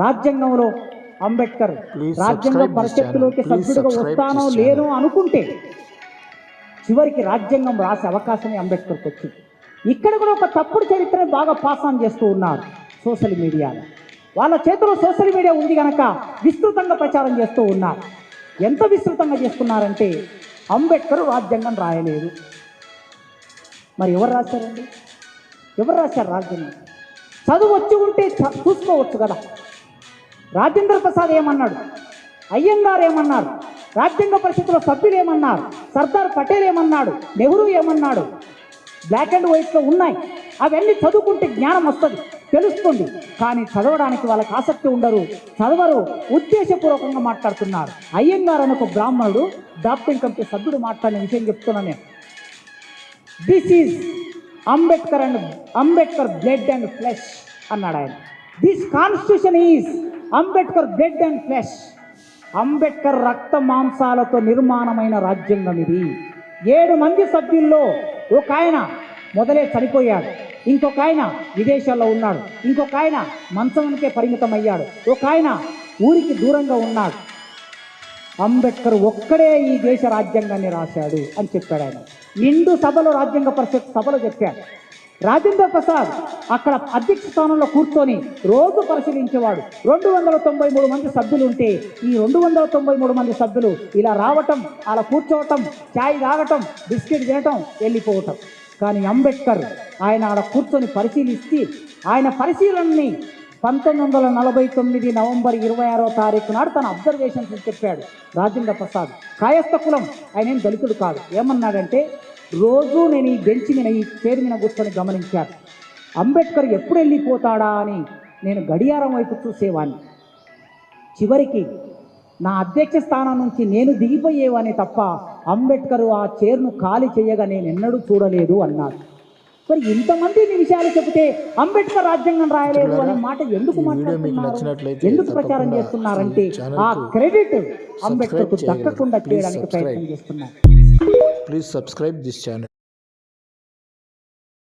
రాజ్యాంగంలో అంబేద్కర్ రాజ్యాంగ పరిషత్తులోకి సభ్యుడిగా వస్తానో లేనో అనుకుంటే చివరికి రాజ్యాంగం రాసే అవకాశమే అంబేద్కర్కి వచ్చింది. ఇక్కడ కూడా ఒక తప్పుడు చరిత్రను బాగా పాస్ ఆన్ చేస్తూ ఉన్నారు సోషల్ మీడియాలో. వాళ్ళ చేతిలో సోషల్ మీడియా ఉంది కనుక విస్తృతంగా ప్రచారం చేస్తూ ఉన్నారు. ఎంత విస్తృతంగా చేస్తున్నారంటే అంబేద్కర్ రాజ్యాంగం రాయలేదు. మరి ఎవరు రాశారండి? ఎవరు రాశారు రాజ్యాంగం? చదువు వచ్చి ఉంటే చూసుకోవచ్చు కదా. రాజేంద్ర ప్రసాద్ ఏమన్నాడు, అయ్యంగార్ ఏమన్నారు, రాజ్యాంగ పరిషత్తులో సభ్యులు ఏమన్నారు, సర్దార్ పటేల్ ఏమన్నాడు, నెహ్రూ ఏమన్నాడు, బ్లాక్ అండ్ వైట్లో ఉన్నాయి. అవన్నీ చదువుకుంటే జ్ఞానం వస్తుంది, తెలుస్తుంది. కానీ చదవడానికి వాళ్ళకి ఆసక్తి ఉండరు, చదవరు, ఉద్దేశపూర్వకంగా మాట్లాడుతున్నారు. అయ్యంగార్ అని ఒక బ్రాహ్మణుడు డాక్టరింగ్ కమిటీ సభ్యుడు మాట్లాడిన విషయం చెప్తున్నా నేను. This is Ambedkar blood and flesh అన్నాడు ఆయన. This constitution is Ambedkar blood and flesh. Ambedkar రక్త మాంసాలతో నిర్మాణమైన రాజ్యాంగం ఇది. 7 మంది సభ్యుల్లో ఒక ఆయన మొదలే చనిపోయాడు, ఇంకొక ఆయన విదేశాల్లో ఉన్నాడు, ఇంకొక ఆయన మంచంకే పరిమితం అయ్యాడు, ఒక ఆయన ఊరికి దూరంగా ఉన్నాడు. అంబేద్కర్ ఒక్కడే ఈ దేశ రాజ్యాంగాన్ని రాశాడు అని చెప్పాడు ఆయన. నిండు సభలో రాజ్యాంగ పరిషత్ సభలో చెప్పాడు. రాజేంద్ర ప్రసాద్ అక్కడ అధ్యక్ష స్థానంలో కూర్చొని రోజు పరిశీలించేవాడు. 293 మంది సభ్యులు ఉంటే ఈ 293 మంది సభ్యులు ఇలా రావటం, అలా కూర్చోవటం, ఛాయ్ తాగటం, బిస్కెట్ తినటం, వెళ్ళిపోవటం. కానీ అంబేద్కర్ ఆయన ఆడ కూర్చొని పరిశీలిస్తే ఆయన పరిశీలనని 1949 నవంబర్ 26వ తారీఖు నాడు తన అబ్జర్వేషన్స్ చెప్పాడు రాజేంద్ర ప్రసాద్. కాయస్థ కులం, ఆయన ఏం దళితుడు కాదు. ఏమన్నాడంటే, రోజు నేను ఈ బెంచ్ మీద, ఈ చైర్ మీద కూర్చొని గమనించాను. అంబేద్కర్ ఎప్పుడు వెళ్ళిపోతాడా అని నేను గడియారం వైపు చూసేవాడిని. చివరికి నా అధ్యక్ష స్థానం నుంచి నేను దిగిపోయేవాని తప్ప అంబేద్కర్ ఆ చైర్ను ఖాళీ చేయగా నేను ఎన్నడూ చూడలేదు అన్నాడు. మరి ఇంతమంది విషయాలు చెబితే అంబేద్కర్ రాజ్యాంగం రాయలేదు అనే మాట ఎందుకు మాట్లాడుతున్నారు, ఎందుకు ప్రచారం చేస్తున్నారంటే ఆ క్రెడిట్ అంబేద్కర్కు దక్కకుండా చేయడానికి ప్రయత్నం చేస్తున్నారు. Please subscribe this channel.